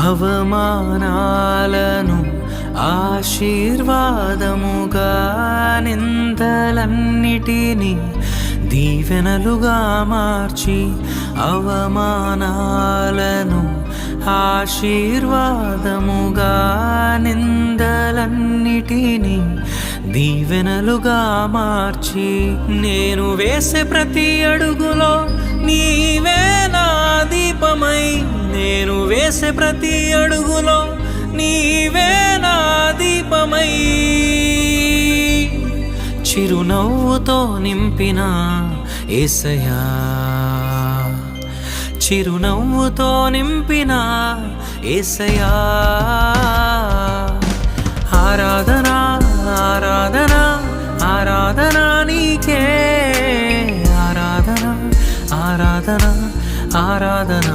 అవమానాలను ఆశీర్వాదముగా, నిందలన్నిటినీ దీవెనలుగా మార్చి, అవమానాలను ఆశీర్వాదముగా, నిందలన్నిటినీ దీవెనలుగా మార్చి, నేను వేసే ప్రతి అడుగులో నీవే నా దీపమై, నేను వేసే ప్రతి అడుగులో నీవే నా దీపమై, చిరునవ్వుతో నింపిన యేసయ్యా, చిరునవ్వుతో నింపిన యేసయ్యా. ఆరాధన ఆరాధన ఆరాధన నీకే, ఆరాధన ఆరాధన ఆరాధన